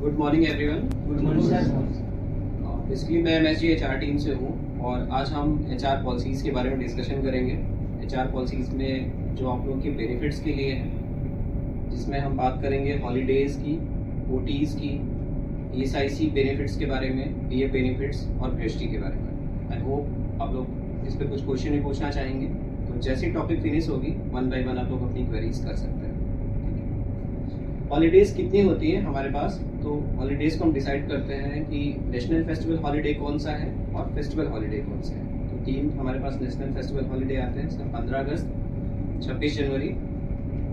Good morning everyone. Good morning sir. Basically मैं MSG HR team से हूँ और आज हम एचआर पॉलिसीज़ के बारे में डिस्कशन करेंगे। एचआर पॉलिसीज़ में जो आप लोगों के बेनिफिट्स के लिए हैं, जिसमें हम बात करेंगे हॉलीडेज़ की, ओटीज़ की, ईएसआईसी बेनिफिट्स के बारे में, पीएफ बेनिफिट्स और जीएसटी के बारे में। आई होप आप लोग इस पर कुछ क्वेश्चन भी पूछना चाहेंगे, तो जैसे टॉपिक फिनिश होगी वन बाय वन आप लोग अपनी क्वेरीज कर सकते हैं। हॉलीडेज़ कितनी होती है हमारे पास? तो हॉलीडेज़ को हम डिसाइड करते हैं कि नेशनल फेस्टिवल हॉलीडे कौन सा है और फेस्टिवल हॉलीडे कौन सा है। तो तीन हमारे पास नेशनल फेस्टिवल हॉलीडे आते हैं, इसमें 15 अगस्त, 26 जनवरी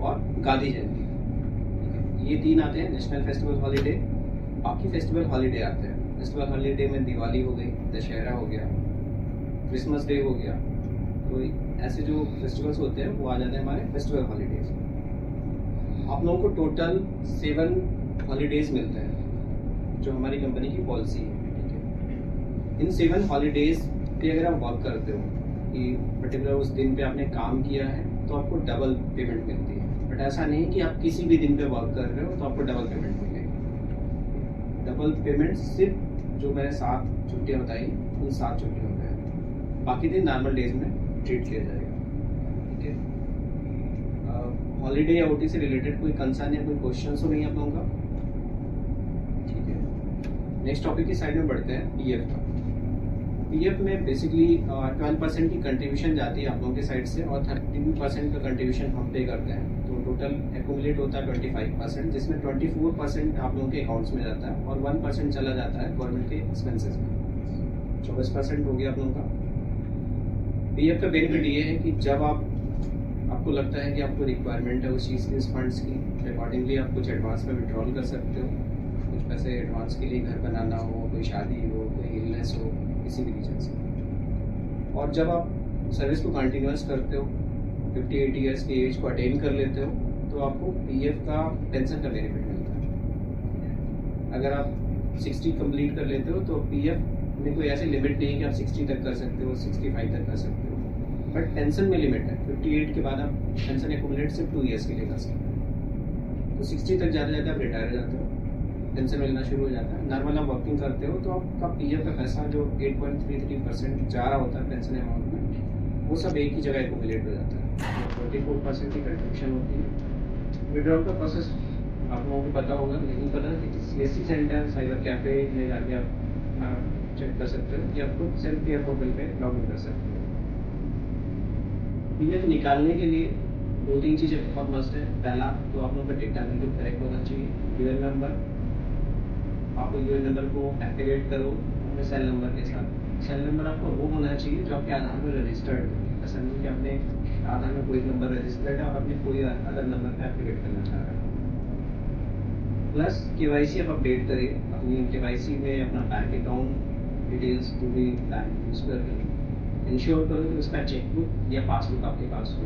और गांधी जयंती। ये तीन आते हैं नेशनल फेस्टिवल हॉलीडे। बाकी फेस्टिवल हॉलीडे आते हैं। फेस्टिवल हॉलीडे में दिवाली हो गई, दशहरा हो गया, क्रिसमस डे हो गया। तो ऐसे जो फेस्टिवल्स होते हैं वो आ जाते हैं हमारे फेस्टिवल हॉलीडेज। आप लोगों को टोटल 7 हॉलीडेज मिलते हैं जो हमारी कंपनी की पॉलिसी है, ठीक है। इन 7 हॉलीडेज पे अगर आप वर्क करते हो कि पर्टिकुलर उस दिन पे आपने काम किया है तो आपको डबल पेमेंट मिलती है। बट ऐसा नहीं कि आप किसी भी दिन पे वर्क कर रहे हो तो आपको डबल पेमेंट मिलेगी। डबल पेमेंट सिर्फ जो मैंने 7 छुट्टियाँ बताई उन 7 छुट्टियों पे है, बाकी दिन नॉर्मल डेज में ट्रीट किया जाएगा, ठीक है। हॉलीडे या ओटी से रिलेटेड कोई कंसर्न या कोई क्वेश्चन तो नहीं आप लोगों का? ठीक है। नेक्स्ट टॉपिक की साइड में बढ़ते हैं, पीएफ का। पीएफ में बेसिकली 12% की कंट्रीब्यूशन जाती है आप लोगों के साइड से और 13% का कंट्रीब्यूशन हम पे करते हैं। तो टोटल एक्यूमुलेट होता है 25%, जिसमें 24% आप लोगों के अकाउंट्स में जाता है और 1% चला जाता है गवर्नमेंट के एक्सपेंसेस में। 24% हो गया आप लोगों का। पीएफ का बेनिफिट ये है कि जब आपको लगता है कि आपको रिक्वायरमेंट है उस चीज़ की, उस फंड्स की, अकॉर्डिंगली आप कुछ एडवांस में विड्रॉल कर सकते हो। कुछ पैसे एडवांस के लिए घर बनाना हो, कोई शादी हो, कोई इलनेस हो, किसी भी रीजन से। और जब आप सर्विस को कंटिन्यूस करते हो, 58 ईयर्स की एज को अटेन कर लेते हो, तो आपको पीएफ का पेंशन का बेनिफिट मिलता है। अगर आप 60 कंप्लीट कर लेते हो तो पीएफ में कोई ऐसी लिमिट नहीं है कि आप 60 तक कर सकते हो, 65 तक कर सकते हो, बट पेंशन में लिमिट है। 58 के बाद आप पेंशन एक्यूमुलेट सिर्फ 2 ईयर्स के लिए कर सकते हैं। तो 60 तक जाते जाते आप रिटायर हो जाते हो, पेंशन मिलना शुरू हो जाता है। नॉर्मल आप वर्किंग करते हो तो आपका पीएफ का पैसा जो 8.33% जा रहा होता है पेंशन अमाउंट में, वो सब एक ही जगह एक्यूमुलेट हो जाता है। 24% की कंट्रीब्यूशन होती है। विड्रॉल का प्रोसेस आप लोगों को पता होगा, लेकिन पता है कि सीएससी सेंटर, साइबर कैफे में जाके आप चेक कर सकते हो या खुद सेल्फ पीएफ पोर्टल पे लॉग इन कर सकते हो। पीएफ निकालने के लिए 2-3 चीज़ें बहुत मस्ट है। पहला तो आप लोगों का डेटा बिल्कुल करेक्ट होना चाहिए। यूएन नंबर, आप यूएन नंबर को एक्टिवेट करो अपने सेल नंबर के साथ। सेल नंबर आपको वो होना चाहिए जो आपके आधार में रजिस्टर्ड है। ऐसा नहीं कि आपने आधार में कोई नंबर रजिस्टर्ड है और आपने कोई अदर नंबर पे एक्टिवेट करना चाह रहे हो। प्लस केवाईसी आप अपडेट करिए। अपनी केवाईसी में अपना बैंक अकाउंट डिटेल्स पूरी बैंक यूज करके इंश्योर करो कि उसका चेकबुक या पासबुक आपके पास हो,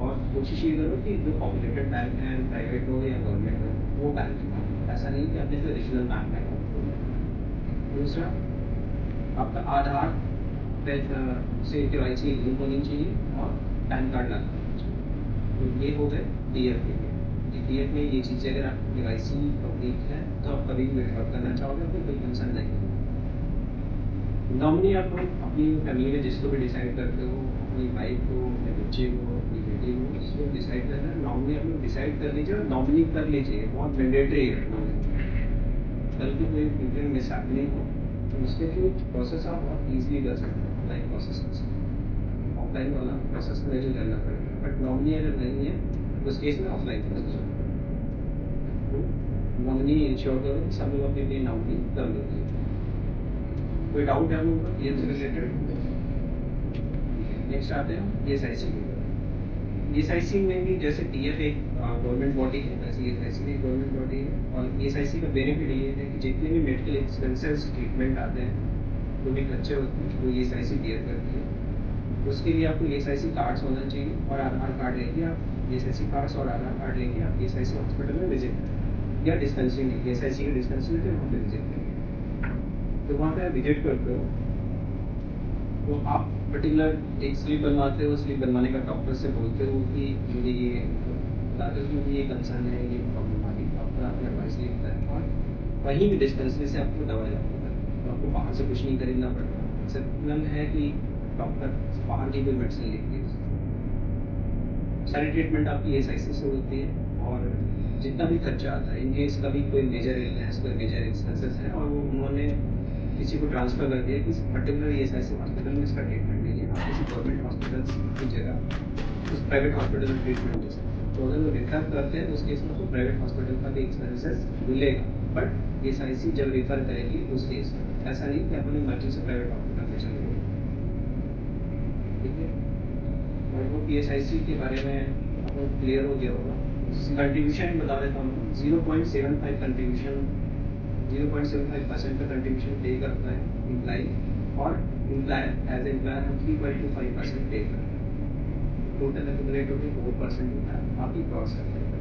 और कोशिश ये करो कि जो पॉपुलेटेड बैंक है, प्राइवेट हो या गवर्नमेंट हो, वो बैंक हो। ऐसा नहीं कि आपने कोई रीजनल बैंक में अकाउंट खोला। दूसरा, आपका आधार से केवाईसी लिंक होनी चाहिए और पैन कार्ड लगना चाहिए। तो ये हो गए पीएफ के लिए। पीएफ में ये चीज़ें अगर आप केवाईसी कंप्लीट है तो आप कभी भी विड्रॉल करना चाहोगे तो कोई कंसर्न नहीं है। नॉमिनी आप लोग अपनी फैमिली में जिसको भी डिसाइड करते हो, अपनी वाइफ को, अपने बच्चे को, अपनी बेटी को, इसको डिसाइड करना है। नॉमिनी आप लोग डिसाइड कर लीजिए और नॉमिनी कर लीजिए, बहुत मैंडेटरी है। कल को कोई फ्यूचर मिस हैपनिंग हो तो उसके लिए प्रोसेस आप बहुत ईजिली कर सकते हो। ऑनलाइन प्रोसेस कर सकते हो, ऑफलाइन वाला प्रोसेस में जो करना पड़ेगा। बट नॉमिनी अगर नहीं है तो उस केस में ऑफलाइन प्रोसेस हो। नॉमिनी इंश्योर करो सब लोग अपने लिए नॉमिनी कर लेते हैं। कोई डाउट है हम लोगों का ये से रिलेटेड? नेक्स्ट आते हैं ईएसआईसी की। ईएसआईसी में भी जैसे पीएफ एक गवर्नमेंट बॉडी है, वैसे ईएसआईसी भी गवर्नमेंट बॉडी है। और ईएसआईसी का बेनिफिट ये है कि जितने भी मेडिकल एक्सपेंसेस ट्रीटमेंट आते हैं जो भी खर्चे होते हैं वो ईएसआईसी बेयर करती है। उसके लिए आपको ईएसआईसी कार्ड्स होना चाहिए और आधार कार्ड लेके आप ईएसआईसी कार्ड्स और आधार कार्ड लेके आप ईएसआईसी हॉस्पिटल में विजिट करें या डिस्पेंसरी में, ईएसआईसी के डिस्पेंसरी पे वहाँ पे विजिट करें। तो वहाँ पे आप विजिट करते हो तो आप पर्टिकुलर एक स्लिप बनवाते हो। स्लिप बनवाने का डॉक्टर से बोलते हो कि मुझे ये बताते हो कि मुझे ये कंसर्न है, ये प्रॉब्लम आ रही है, डॉक्टर आपको एडवाइस लिखता है और वहीं भी डिस्पेंसरी से आपको दवा जाती है, तो आपको बाहर से कुछ नहीं खरीदना पड़ता। सिर्फ है कि डॉक्टर बाहर की कोई मेडिसिन लिख दी, सारी ट्रीटमेंट आपकी एसआईसी से होती है। और जितना भी खर्चा आता है, इनकेस कभी कोई मेजर इलनेस, कोई मेजर एक्सपेंसेस है और वो उन्होंने किसी को ट्रांसफ़र कर दिया कि पर्टिकुलर एसआईसी हॉस्पिटल में इसका ट्रीटमेंट नहीं है, आप किसी गवर्नमेंट हॉस्पिटल की जगह उस प्राइवेट हॉस्पिटल में ट्रीटमेंट ले सकते हैं। तो अगर वो रेफर करते हैं तो उस केस में आपको प्राइवेट हॉस्पिटल का भी एक्सपेंसेस मिलेगा, बट एसआईसी जब रेफर करेगी उस केस में, ऐसा नहीं कि अपनी मर्जी से प्राइवेट हॉस्पिटल में चले गए। ठीक है, और वो पीएसआईसी के बारे में आपको क्लियर हो गया होगा। कंट्रीब्यूशन बता देता हूँ, 0.75 कंट्रीब्यूशन, 0.75% का कंट्रीब्यूशन पे करता है एम्प्लॉय, और एम्प्लॉयर एज एम्प्लॉयर हम 3.25% पे करते हैं। टोटल एक्यूमुलेट होकर 4% होता है आपकी क्रॉस सैलरी पर।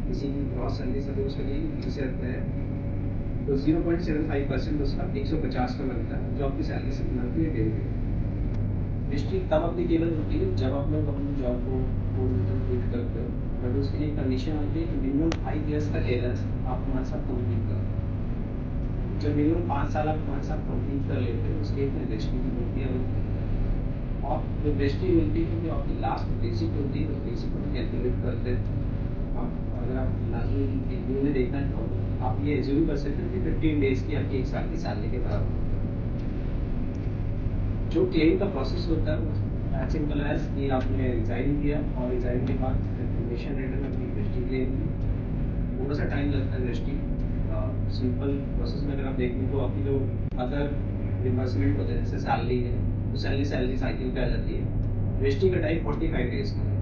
किसी की क्रॉस सैलरी सपोज करिए कि 20,000 है, तो 0.75% उसका 150 का बनता है, जो आपकी सैलरी से मंथली डेली। हिस्ट्री तब अप्लीकेबल होती है जब आप लोग अपनी जॉब को पूरी कंप्लीट करते हो, बट उसके लिए कंडीशन होती है कि मिनिमम 5 ईयर्स का टेलर आप हमारे साथ कंप्लीट करो। जब मिनिमम 5 साल आप हमारे साथ कंप्लीट कर लेते हो, उसके लिए रजिस्ट्री की मिलती है। और जो रजिस्ट्री मिलती है, जो आपकी लास्ट बेसिक होती है, उस बेसिक को कैलकुलेट करते हैं। आप अगर आप लास्ट में देखना चाहो, आप ये एज्यूम कर सकते हो कि 15 डेज की आपकी 1 साल की सैलरी के बराबर। जो क्लेम का प्रोसेस होता है वो एज सिंपल एज कि आपने रिजाइन किया और रिजाइन के बाद रिफॉर्मेशन लेटर में अपनी रजिस्ट्री क्लेम की। थोड़ा सा टाइम लगता है रजिस्ट्री सिंपल प्रोसेस में। अगर आप देखें तो आपकी जो अदर रिम्बर्समेंट होते हैं, जैसे सैलरी है, तो सैलरी साइकिल पे आ जाती है। रजिस्ट्री का टाइम 45 डेज का है,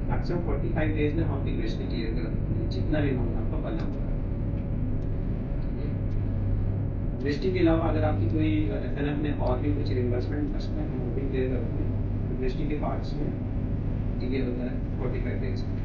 मैक्सिमम 45 डेज में हम आपकी रजिस्ट्री क्लियर कर देते हैं, जितना भी अमाउंट आपका बना हुआ है। रजिस्ट्री के अलावा अगर आपकी कोई एफएनएफ में और भी कुछ रिम्बर्समेंट बचता है, हम वो भी क्लियर करते हैं। रजिस्ट्री के पार्ट्स में क्लियर होता है 45 डेज में।